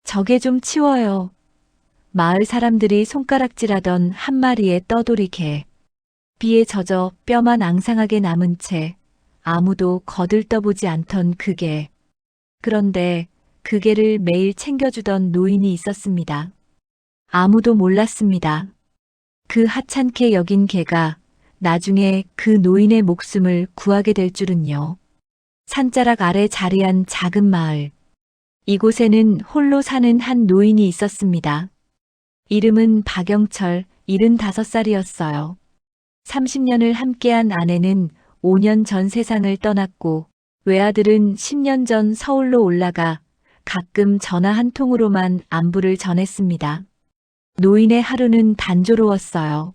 저게 좀 치워요. 마을 사람들이 손가락질하던 한 마리의 떠돌이 개. 비에 젖어 뼈만 앙상하게 남은 채 아무도 거들떠보지 않던 그 개. 그런데 그 개를 매일 챙겨주던 노인이 있었습니다. 아무도 몰랐습니다. 그 하찮게 여긴 개가 나중에 그 노인의 목숨을 구하게 될 줄은요. 산자락 아래 자리한 작은 마을. 이곳에는 홀로 사는 한 노인이 있었습니다. 이름은 박영철, 75살이었어요. 30년을 함께한 아내는 5년 전 세상을 떠났고 외아들은 10년 전 서울로 올라가 가끔 전화 한 통으로만 안부를 전했습니다. 노인의 하루는 단조로웠어요.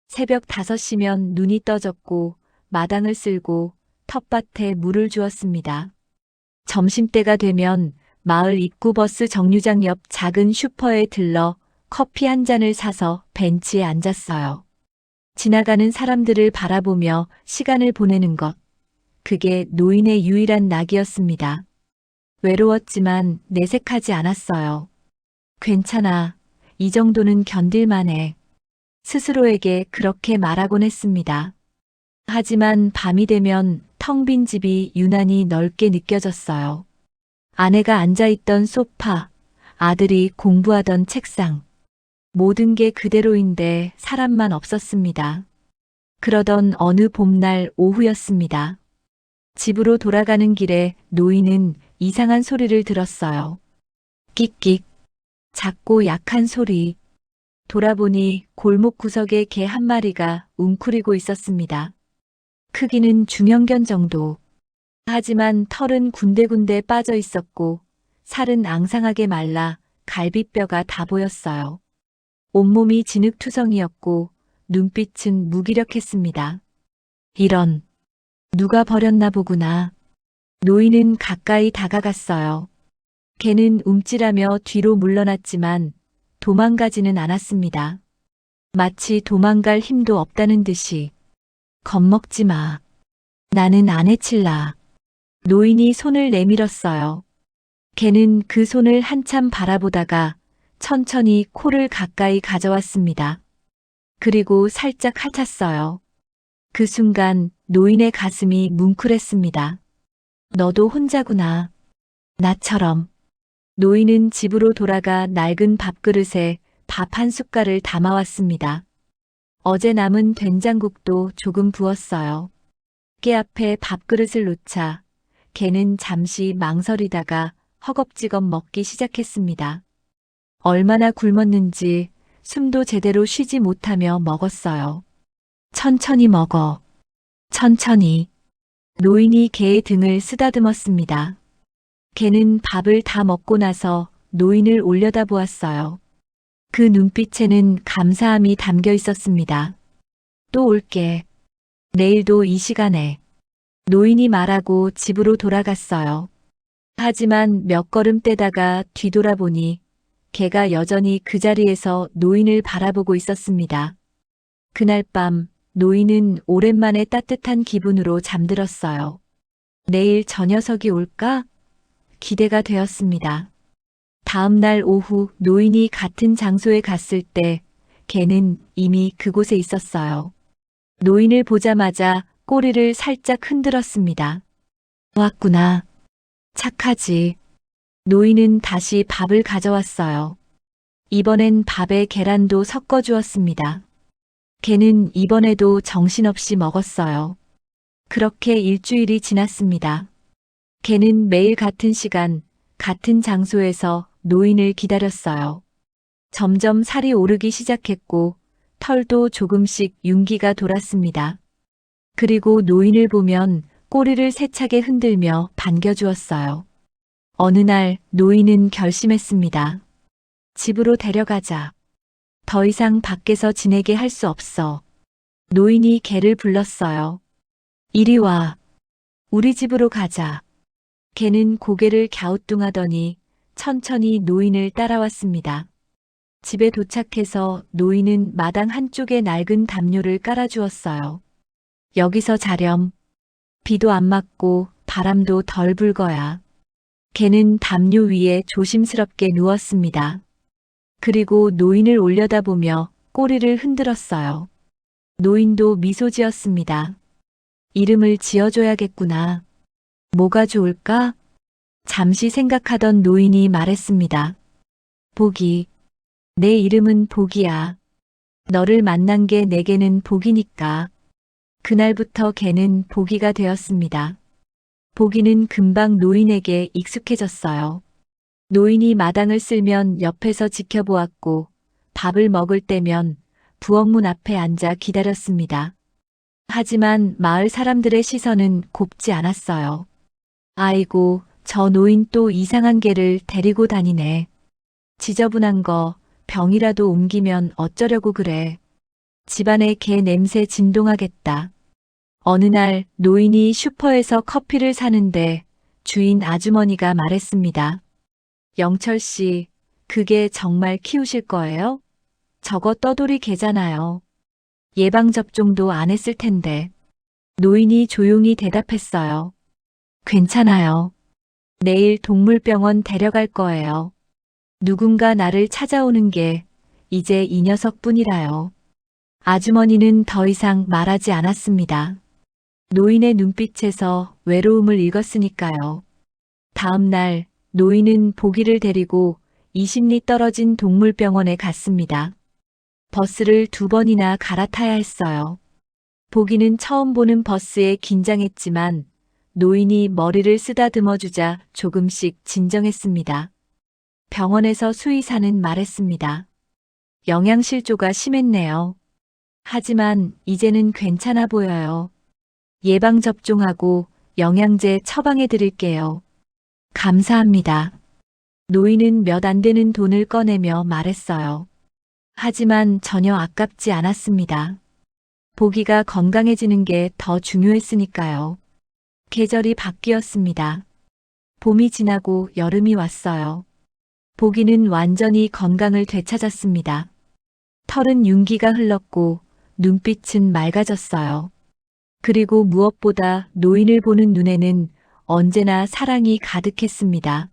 새벽 5시면 눈이 떠졌고 마당을 쓸고 텃밭에 물을 주었습니다. 점심때가 되면 마을 입구 버스 정류장 옆 작은 슈퍼에 들러 커피 한 잔을 사서 벤치에 앉았어요. 지나가는 사람들을 바라보며 시간을 보내는 것. 그게 노인의 유일한 낙이었습니다. 외로웠지만 내색하지 않았어요. 괜찮아. 이 정도는 견딜만해. 스스로에게 그렇게 말하곤 했습니다. 하지만 밤이 되면 텅 빈 집이 유난히 넓게 느껴졌어요. 아내가 앉아있던 소파, 아들이 공부하던 책상. 모든 게 그대로인데 사람만 없었습니다. 그러던 어느 봄날 오후였습니다. 집으로 돌아가는 길에 노인은 이상한 소리를 들었어요. 끽끽. 작고 약한 소리. 돌아보니 골목 구석에 개 한 마리가 웅크리고 있었습니다. 크기는 중형견 정도. 하지만 털은 군데군데 빠져 있었고 살은 앙상하게 말라 갈비뼈가 다 보였어요. 온몸이 진흙투성이었고 눈빛은 무기력했습니다. 이런, 누가 버렸나 보구나. 노인은 가까이 다가갔어요. 개는 움찔하며 뒤로 물러났지만 도망가지는 않았습니다. 마치 도망갈 힘도 없다는 듯이. 겁먹지 마. 나는 안 해칠라. 노인이 손을 내밀었어요. 개는 그 손을 한참 바라보다가 천천히 코를 가까이 가져왔습니다. 그리고 살짝 핥았어요. 그 순간 노인의 가슴이 뭉클했습니다. 너도 혼자구나. 나처럼. 노인은 집으로 돌아가 낡은 밥그릇에 밥 한 숟갈을 담아왔습니다. 어제 남은 된장국도 조금 부었어요. 깨 앞에 밥그릇을 놓자 개는 잠시 망설이다가 허겁지겁 먹기 시작했습니다. 얼마나 굶었는지 숨도 제대로 쉬지 못하며 먹었어요. 천천히 먹어. 천천히. 노인이 개의 등을 쓰다듬었습니다. 개는 밥을 다 먹고 나서 노인을 올려다보았어요. 그 눈빛에는 감사함이 담겨 있었습니다. 또 올게. 내일도 이 시간에. 노인이 말하고 집으로 돌아갔어요. 하지만 몇 걸음 떼다가 뒤돌아보니 개가 여전히 그 자리에서 노인을 바라보고 있었습니다. 그날 밤 노인은 오랜만에 따뜻한 기분으로 잠들었어요. 내일 저 녀석이 올까? 기대가 되었습니다. 다음 날 오후 노인이 같은 장소에 갔을 때 개는 이미 그곳에 있었어요. 노인을 보자마자 꼬리를 살짝 흔들었습니다. 왔구나. 착하지. 노인은 다시 밥을 가져왔어요. 이번엔 밥에 계란도 섞어 주었습니다. 개는 이번에도 정신없이 먹었어요. 그렇게 일주일이 지났습니다. 개는 매일 같은 시간, 같은 장소에서 노인을 기다렸어요. 점점 살이 오르기 시작했고 털도 조금씩 윤기가 돌았습니다. 그리고 노인을 보면 꼬리를 세차게 흔들며 반겨주었어요. 어느 날 노인은 결심했습니다. 집으로 데려가자. 더 이상 밖에서 지내게 할 수 없어. 노인이 개를 불렀어요. 이리 와. 우리 집으로 가자. 개는 고개를 갸우뚱하더니 천천히 노인을 따라왔습니다. 집에 도착해서 노인은 마당 한쪽에 낡은 담요를 깔아주었어요. 여기서 자렴. 비도 안 맞고 바람도 덜 불 거야. 개는 담요 위에 조심스럽게 누웠습니다. 그리고 노인을 올려다보며 꼬리를 흔들었어요. 노인도 미소 지었습니다. 이름을 지어줘야겠구나. 뭐가 좋을까? 잠시 생각하던 노인이 말했습니다. 복이. 내 이름은 복이야. 너를 만난 게 내게는 복이니까. 그날부터 개는 복이가 되었습니다. 복이는 금방 노인에게 익숙해졌어요. 노인이 마당을 쓸면 옆에서 지켜보았고 밥을 먹을 때면 부엌문 앞에 앉아 기다렸습니다. 하지만 마을 사람들의 시선은 곱지 않았어요. 아이고, 저 노인 또 이상한 개를 데리고 다니네. 지저분한 거 병이라도 옮기면 어쩌려고 그래. 집안에 개 냄새 진동하겠다. 어느 날 노인이 슈퍼에서 커피를 사는데 주인 아주머니가 말했습니다. 영철 씨, 그게 정말 키우실 거예요? 저거 떠돌이 개잖아요. 예방접종도 안 했을 텐데. 노인이 조용히 대답했어요. 괜찮아요. 내일 동물병원 데려갈 거예요. 누군가 나를 찾아오는 게 이제 이 녀석뿐이라요. 아주머니는 더 이상 말하지 않았습니다. 노인의 눈빛에서 외로움을 읽었으니까요. 다음 날 노인은 보기를 데리고 20리 떨어진 동물병원에 갔습니다. 버스를 2번이나 갈아타야 했어요. 보기는 처음 보는 버스에 긴장했지만 노인이 머리를 쓰다듬어 주자 조금씩 진정했습니다. 병원에서 수의사는 말했습니다. 영양실조가 심했네요. 하지만 이제는 괜찮아 보여요. 예방접종하고 영양제 처방해 드릴게요. 감사합니다. 노인은 몇 안 되는 돈을 꺼내며 말했어요. 하지만 전혀 아깝지 않았습니다. 보기가 건강해지는 게 더 중요했으니까요. 계절이 바뀌었습니다. 봄이 지나고 여름이 왔어요. 보기는 완전히 건강을 되찾았습니다. 털은 윤기가 흘렀고 눈빛은 맑아졌어요. 그리고 무엇보다 노인을 보는 눈에는 언제나 사랑이 가득했습니다.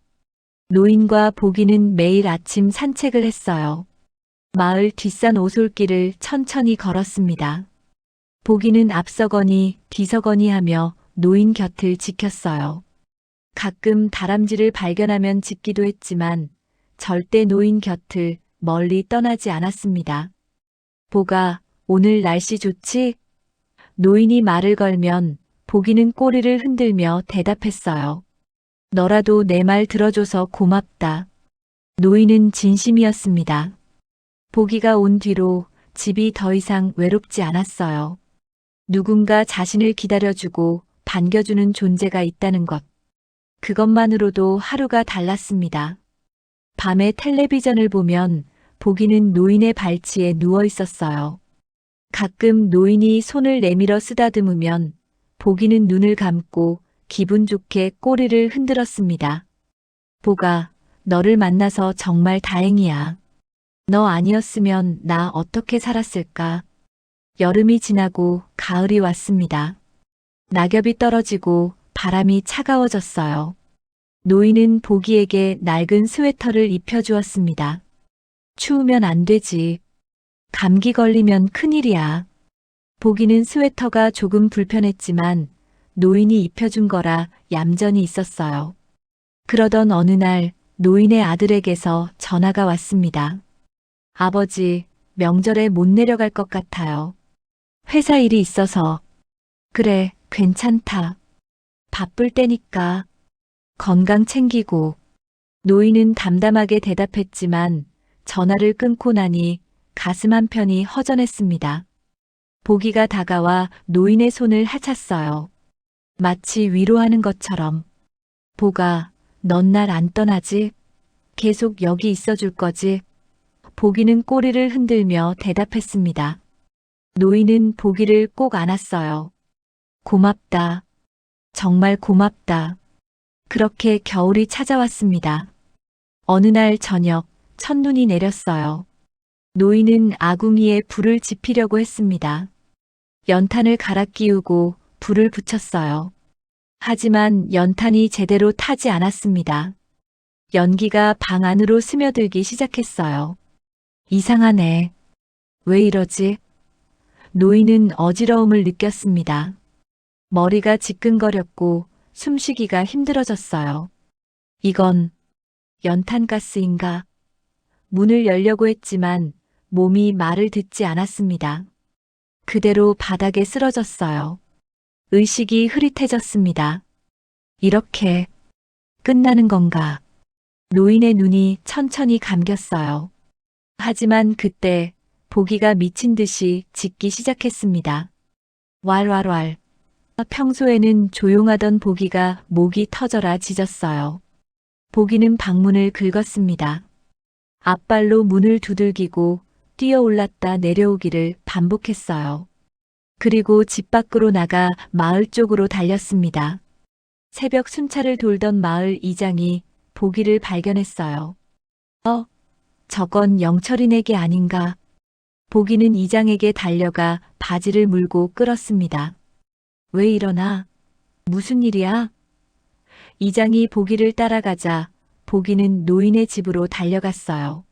노인과 보기는 매일 아침 산책을 했어요. 마을 뒷산 오솔길을 천천히 걸었습니다. 보기는 앞서거니 뒤서거니 하며 노인 곁을 지켰어요. 가끔 다람쥐를 발견하면 짖기도 했지만 절대 노인 곁을 멀리 떠나지 않았습니다. 보가, 오늘 날씨 좋지? 노인이 말을 걸면 보기는 꼬리를 흔들며 대답했어요. 너라도 내 말 들어줘서 고맙다. 노인은 진심이었습니다. 보기가 온 뒤로 집이 더 이상 외롭지 않았어요. 누군가 자신을 기다려주고 반겨주는 존재가 있다는 것. 그것만으로도 하루가 달랐습니다. 밤에 텔레비전을 보면 보기는 노인의 발치에 누워 있었어요. 가끔 노인이 손을 내밀어 쓰다듬으면 보기는 눈을 감고 기분 좋게 꼬리를 흔들었습니다. 보가, 너를 만나서 정말 다행이야. 너 아니었으면 나 어떻게 살았을까? 여름이 지나고 가을이 왔습니다. 낙엽이 떨어지고 바람이 차가워졌어요. 노인은 보기에게 낡은 스웨터를 입혀주었습니다. 추우면 안 되지. 감기 걸리면 큰일이야. 보기는 스웨터가 조금 불편했지만 노인이 입혀준 거라 얌전히 있었어요. 그러던 어느 날 노인의 아들에게서 전화가 왔습니다. 아버지, 명절에 못 내려갈 것 같아요. 회사 일이 있어서. 그래, 괜찮다. 바쁠 때니까. 건강 챙기고. 노인은 담담하게 대답했지만 전화를 끊고 나니 가슴 한편이 허전했습니다. 보기가 다가와 노인의 손을 헤쳤어요. 마치 위로하는 것처럼. 보가, 넌 날 안 떠나지? 계속 여기 있어줄 거지? 보기는 꼬리를 흔들며 대답했습니다. 노인은 보기를 꼭 안았어요. 고맙다. 정말 고맙다. 그렇게 겨울이 찾아왔습니다. 어느 날 저녁, 첫눈이 내렸어요. 노인은 아궁이에 불을 지피려고 했습니다. 연탄을 갈아 끼우고 불을 붙였어요. 하지만 연탄이 제대로 타지 않았습니다. 연기가 방 안으로 스며들기 시작했어요. 이상하네. 왜 이러지? 노인은 어지러움을 느꼈습니다. 머리가 지끈거렸고 숨쉬기가 힘들어졌어요. 이건 연탄가스인가? 문을 열려고 했지만 몸이 말을 듣지 않았습니다. 그대로 바닥에 쓰러졌어요. 의식이 흐릿해졌습니다. 이렇게 끝나는 건가? 노인의 눈이 천천히 감겼어요. 하지만 그때 보기가 미친 듯이 짖기 시작했습니다. 왈왈왈. 평소에는 조용하던 보기가 목이 터져라 짖었어요. 보기는 방문을 긁었습니다. 앞발로 문을 두들기고 뛰어올랐다 내려오기를 반복했어요. 그리고 집 밖으로 나가 마을 쪽으로 달렸습니다. 새벽 순찰을 돌던 마을 이장이 보기를 발견했어요. 저건 영철이네게 아닌가? 보기는 이장에게 달려가 바지를 물고 끌었습니다. 왜 이러나? 무슨 일이야? 이장이 보기를 따라가자 보기는 노인의 집으로 달려갔어요.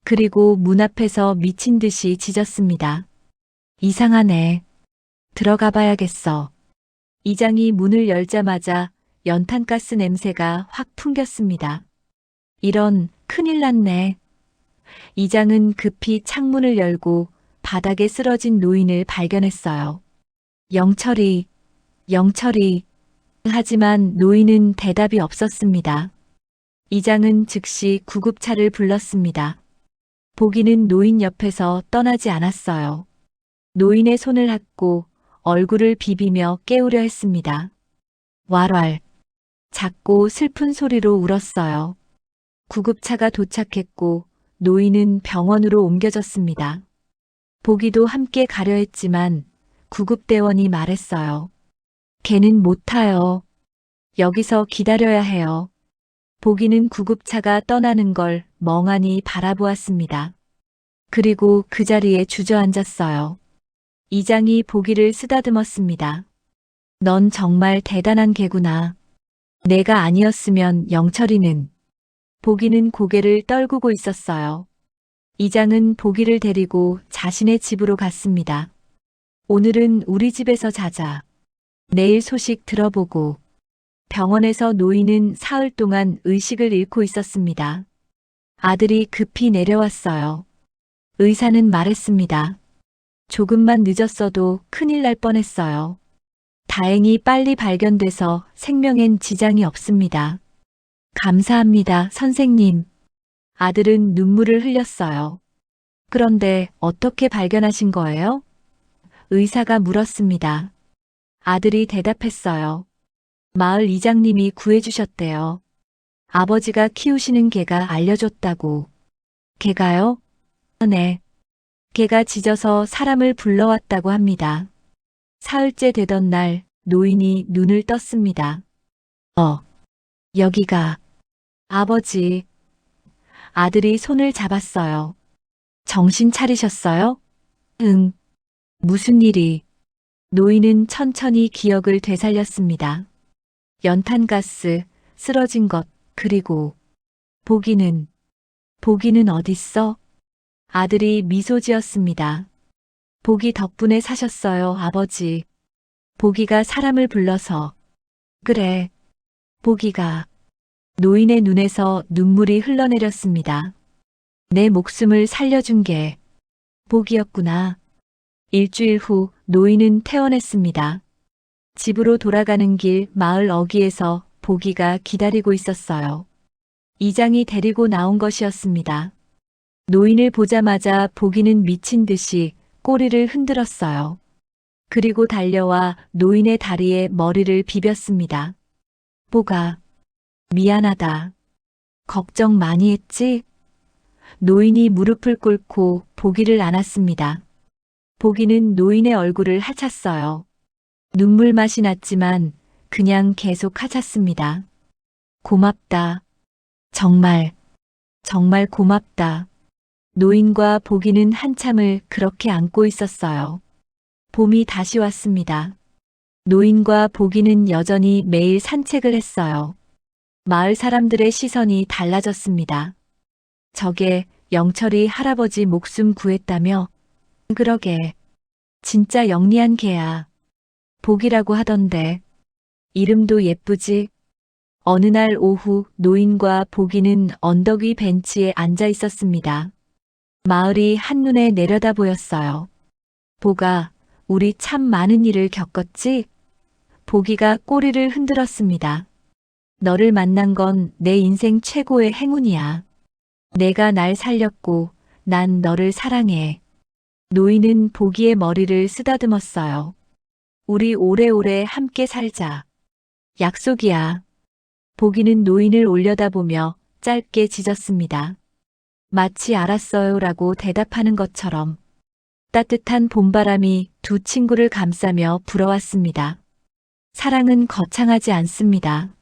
그리고 문 앞에서 미친 듯이 짖었습니다. 이상하네. 들어가 봐야겠어. 이장이 문을 열자마자 연탄가스 냄새가 확 풍겼습니다. 이런, 큰일 났네. 이장은 급히 창문을 열고 바닥에 쓰러진 노인을 발견했어요. 영철이. 하지만 노인은 대답이 없었습니다. 이장은 즉시 구급차를 불렀습니다. 보기는 노인 옆에서 떠나지 않았어요. 노인의 손을 잡고 얼굴을 비비며 깨우려 했습니다. 왈왈. 작고 슬픈 소리로 울었어요. 구급차가 도착했고 노인은 병원으로 옮겨졌습니다. 보기도 함께 가려 했지만 구급대원이 말했어요. 걔는 못 타요. 여기서 기다려야 해요. 보기는 구급차가 떠나는 걸 멍하니 바라보았습니다. 그리고 그 자리에 주저앉았어요. 이장이 보기를 쓰다듬었습니다. 넌 정말 대단한 개구나. 내가 아니었으면 영철이는. 보기는 고개를 떨구고 있었어요. 이장은 보기를 데리고 자신의 집으로 갔습니다. 오늘은 우리 집에서 자자. 내일 소식 들어보고. 병원에서 노인은 사흘 동안 의식을 잃고 있었습니다. 아들이 급히 내려왔어요. 의사는 말했습니다. 조금만 늦었어도 큰일 날 뻔했어요. 다행히 빨리 발견돼서 생명엔 지장이 없습니다. 감사합니다, 선생님. 아들은 눈물을 흘렸어요. 그런데 어떻게 발견하신 거예요? 의사가 물었습니다. 아들이 대답했어요. 마을 이장님이 구해주셨대요. 아버지가 키우시는 개가 알려줬다고. 개가요? 네. 개가 짖어서 사람을 불러왔다고 합니다. 사흘째 되던 날 노인이 눈을 떴습니다. 여기가. 아버지. 아들이 손을 잡았어요. 정신 차리셨어요? 응. 무슨 일이? 노인은 천천히 기억을 되살렸습니다. 연탄가스, 쓰러진 것, 그리고 보기는 어딨어? 아들이 미소 지었습니다. 보기 덕분에 사셨어요, 아버지. 보기가 사람을 불러서. 그래. 보기가. 노인의 눈에서 눈물이 흘러내렸습니다. 내 목숨을 살려준 게 보기였구나. 일주일 후 노인은 퇴원했습니다. 집으로 돌아가는 길 마을 어귀에서 보기가 기다리고 있었어요. 이장이 데리고 나온 것이었습니다. 노인을 보자마자 보기는 미친 듯이 꼬리를 흔들었어요. 그리고 달려와 노인의 다리에 머리를 비볐습니다. 보가, 미안하다. 걱정 많이 했지? 노인이 무릎을 꿇고 보기를 안았습니다. 보기는 노인의 얼굴을 하찼어요. 눈물맛이 났지만 그냥 계속 하찼습니다. 고맙다. 정말 고맙다. 노인과 보기는 한참을 그렇게 안고 있었어요. 봄이 다시 왔습니다. 노인과 보기는 여전히 매일 산책을 했어요. 마을 사람들의 시선이 달라졌습니다. 저게 영철이 할아버지 목숨 구했다며? 그러게. 진짜 영리한 개야. 복이라고 하던데. 이름도 예쁘지? 어느 날 오후 노인과 보기는 언덕 위 벤치에 앉아 있었습니다. 마을이 한눈에 내려다 보였어요. 보가, 우리 참 많은 일을 겪었지? 보기가 꼬리를 흔들었습니다. 너를 만난 건 내 인생 최고의 행운이야. 내가 날 살렸고 난 너를 사랑해. 노인은 보기의 머리를 쓰다듬었어요. 우리 오래오래 함께 살자. 약속이야. 보기는 노인을 올려다보며 짧게 짖었습니다. 마치 알았어요라고 대답하는 것처럼. 따뜻한 봄바람이 두 친구를 감싸며 불어왔습니다. 사랑은 거창하지 않습니다.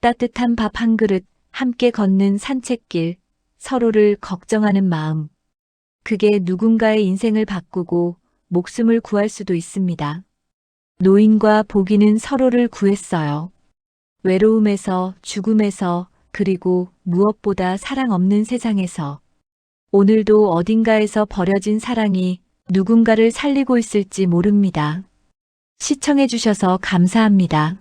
따뜻한 밥 한 그릇, 함께 걷는 산책길, 서로를 걱정하는 마음. 그게 누군가의 인생을 바꾸고 목숨을 구할 수도 있습니다. 노인과 보기는 서로를 구했어요. 외로움에서, 죽음에서, 그리고 무엇보다 사랑 없는 세상에서. 오늘도 어딘가에서 버려진 사랑이 누군가를 살리고 있을지 모릅니다. 시청해주셔서 감사합니다.